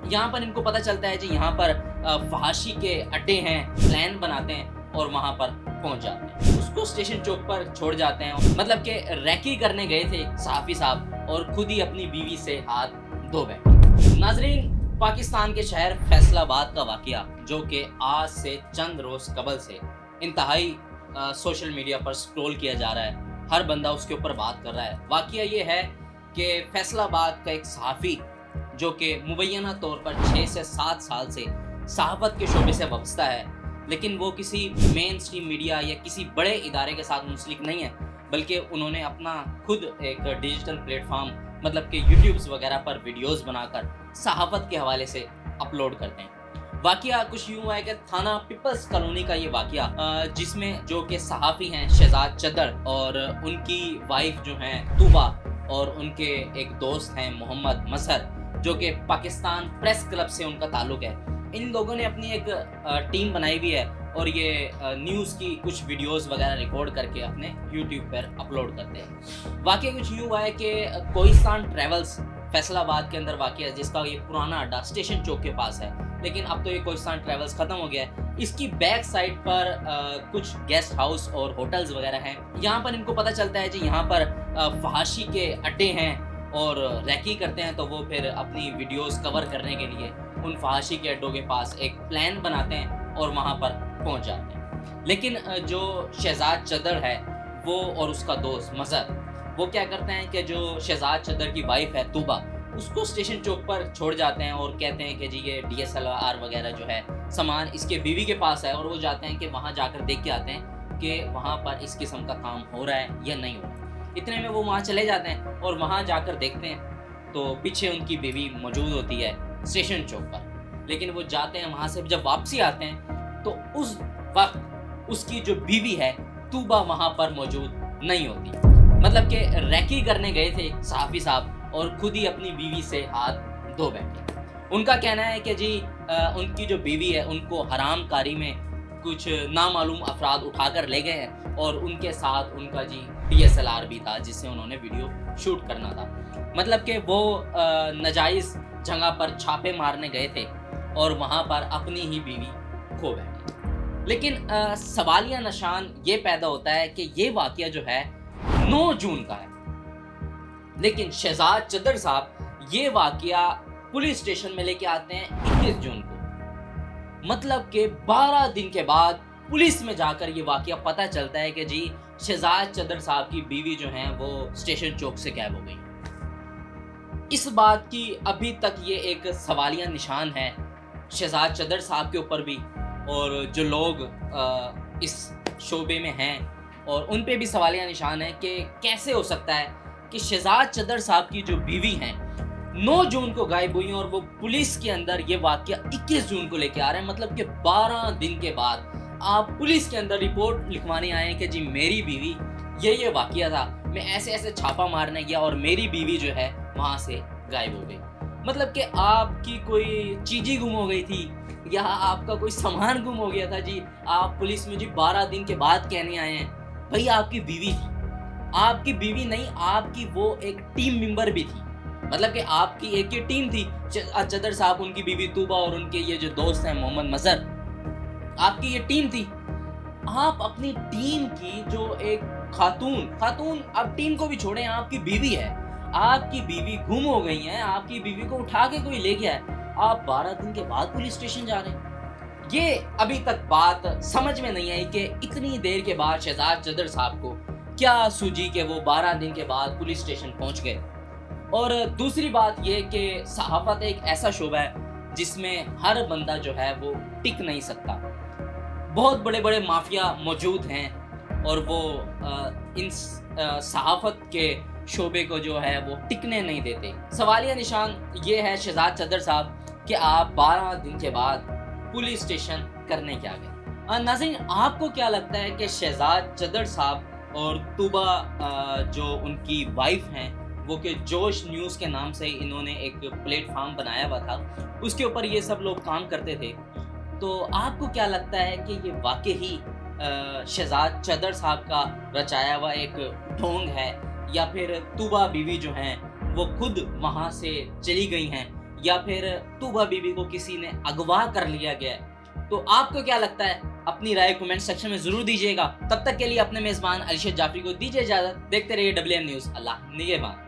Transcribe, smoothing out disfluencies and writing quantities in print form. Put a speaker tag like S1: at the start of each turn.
S1: यहाँ पर इनको पता चलता है जी यहाँ पर फहाशी के अड्डे हैं, प्लान बनाते हैं और वहाँ पर पहुँच जाते हैं। उसको स्टेशन चौक पर छोड़ जाते हैं, मतलब कि रैकी करने गए थे सहाफ़ी साहब और खुद ही अपनी बीवी से हाथ धो बैठे। नाज़रीन, पाकिस्तान के शहर फैसलाबाद का वाक़या जो कि आज से चंद रोज़ कबल से इंतहाई सोशल मीडिया पर स्क्रॉल किया जा रहा है, हर बंदा उसके ऊपर बात कर रहा है। वाक़या ये है कि फैसलाबाद का एक सहाफ़ी जो कि मुबैना तौर पर 6 से 7 साल से सहाफ़त के शोबे से वाबस्ता है, लेकिन वो किसी मेन स्ट्रीम मीडिया या किसी बड़े इदारे के साथ मुंसलिक नहीं है, बल्कि उन्होंने अपना खुद एक डिजिटल प्लेटफॉर्म मतलब कि यूट्यूब्स वगैरह पर वीडियोस बनाकर सहाफ़त के हवाले से अपलोड करते हैं। वाक़या कुछ यूँ है कि थाना पीपल्स कॉलोनी का ये वाक़या जिसमें जो कि सहाफ़ी हैं शहजाद चदर और उनकी वाइफ जो हैं तूबा और उनके एक दोस्त हैं मोहम्मद मजहर जो कि पाकिस्तान प्रेस क्लब से उनका ताल्लुक़ है। इन लोगों ने अपनी एक टीम बनाई हुई है और ये न्यूज़ की कुछ वीडियोस वगैरह रिकॉर्ड करके अपने यूट्यूब पर अपलोड करते हैं। वाक़या कुछ यूँ हुआ है कि कोहिस्तान ट्रैवल्स फैसलाबाद के अंदर वाक़या है, जिसका ये पुराना अड्डा स्टेशन चौक के पास है, लेकिन अब तो ये कोहिस्तान ट्रैवल्स ख़त्म हो गया है। इसकी बैक साइड पर कुछ गेस्ट हाउस और होटल्स वगैरह हैं। यहाँ पर इनको पता चलता है जी यहाँ पर फहाशी के अड्डे हैं और रैकी करते हैं, तो वो फिर अपनी वीडियोस कवर करने के लिए उन फहाशी के अड्डों के पास एक प्लान बनाते हैं और वहाँ पर पहुँच जाते हैं। लेकिन जो शहजाद चदर है वो और उसका दोस्त मजहर वो क्या करते हैं कि जो शहजाद चदर की वाइफ है तूबा उसको स्टेशन चौक पर छोड़ जाते हैं और कहते हैं कि जी ये DSLR वगैरह जो है सामान इसके बीवी के पास है, और वो जाते हैं कि वहाँ जाकर देख के आते हैं कि वहाँ पर इस किस्म का काम हो रहा है या नहीं हो रहा। इतने में वो वहाँ चले जाते हैं और वहाँ जाकर देखते हैं तो पीछे उनकी बीवी मौजूद होती है स्टेशन चौक पर। लेकिन वो जाते हैं वहाँ से, जब वापसी आते हैं तो उस वक्त उसकी जो बीवी है तूबा वहाँ पर मौजूद नहीं होती, मतलब कि रैकी करने गए थे सहाफ़ी साहब और खुद ही अपनी बीवी से हाथ धो बैठे। उनका कहना है कि जी उनकी जो बीवी है उनको हरामकारी में कुछ नामालूम अफराद उठाकर ले गए हैं और उनके साथ उनका जी DSLR भी था जिससे उन्होंने वीडियो शूट करना था। मतलब कि वो नाजायज़ जगह पर छापे मारने गए थे और वहाँ पर अपनी ही बीवी खो बैठे। लेकिन सवालिया निशान ये पैदा होता है कि ये वाक़या जो है 9 जून का है, लेकिन शहजाद चदर साहब ये वाक़या पुलिस स्टेशन में लेके आते हैं 21 जून को। मतलब कि 12 दिन के बाद पुलिस में जाकर ये वाक़या पता चलता है कि जी शहजाद चदर साहब की बीवी जो हैं वो स्टेशन चौक से गायब हो गई। इस बात की अभी तक ये एक सवालिया निशान है शहजाद चदर साहब के ऊपर भी, और जो लोग इस शोबे में हैं और उन पे भी सवालिया निशान है कि कैसे हो सकता है कि शहजाद चदर साहब की जो बीवी हैं 9 जून को गायब हुई और वो पुलिस के अंदर ये वाक़या 21 जून को लेके आ रहे हैं। मतलब कि 12 दिन के बाद आप पुलिस के अंदर रिपोर्ट लिखवाने आए हैं कि जी मेरी बीवी ये वाक़या था, मैं ऐसे ऐसे छापा मारने गया और मेरी बीवी जो है वहाँ से गायब हो गई। मतलब कि आपकी कोई चीज़ गुम हो गई थी या आपका कोई सामान गुम हो गया था जी, आप पुलिस में जी 12 दिन के बाद कहने आए हैं। भाई आपकी बीवी थी, आपकी बीवी नहीं, आपकी वो एक टीम मेंबर भी थी। मतलब कि आपकी एक ये टीम थी, चदर साहब, उनकी बीवी तूबा और उनके ये जो दोस्त हैं मोहम्मद मजहर, आपकी ये टीम थी। आप अपनी टीम की जो एक खातून अब टीम को भी छोड़ें, आपकी बीवी है, आपकी बीवी गुम हो गई है, आपकी बीवी को उठा के कोई ले गया है, आप 12 दिन के बाद पुलिस स्टेशन जा रहे हैं। ये अभी तक बात समझ में नहीं आई कि इतनी देर के बाद शहजाद चदर साहब को क्या सूझी कि वो 12 दिन के बाद पुलिस स्टेशन पहुंच गए। और दूसरी बात ये कि सहाफ़त एक ऐसा शोबा है जिसमें हर बंदा जो है वो टिक नहीं सकता। बहुत बड़े बड़े माफिया मौजूद हैं और वो इन सहाफ़त के शोबे को जो है वो टिकने नहीं देते। सवालिया निशान ये है शहजाद चदर साहब कि आप 12 दिन के बाद पुलिस स्टेशन करने क्या गए। नाज़रीन, आपको क्या लगता है कि शहजाद चदर साहब और तूबा जो उनकी वाइफ हैं वो कि जोश न्यूज़ के नाम से इन्होंने एक प्लेटफॉर्म बनाया हुआ था, उसके ऊपर ये सब लोग काम करते थे, तो आपको क्या लगता है कि ये वाकई ही शहजाद चदर साहब का रचाया हुआ एक ढोंग है, या फिर तूबा बीवी जो हैं वो खुद वहाँ से चली गई हैं, یا پھر طوبہ بی بی کو کسی نے اغوا کر لیا گیا ہے؟ تو آپ کو کیا لگتا ہے؟ اپنی رائے کومنٹ سیکشن میں ضرور دیجیے گا۔ تب تک کے لیے اپنے میزبان علیشد جعفری کو دیجیے اجازت۔ دیکھتے رہیے WM نیوز۔ اللہ نگہبان۔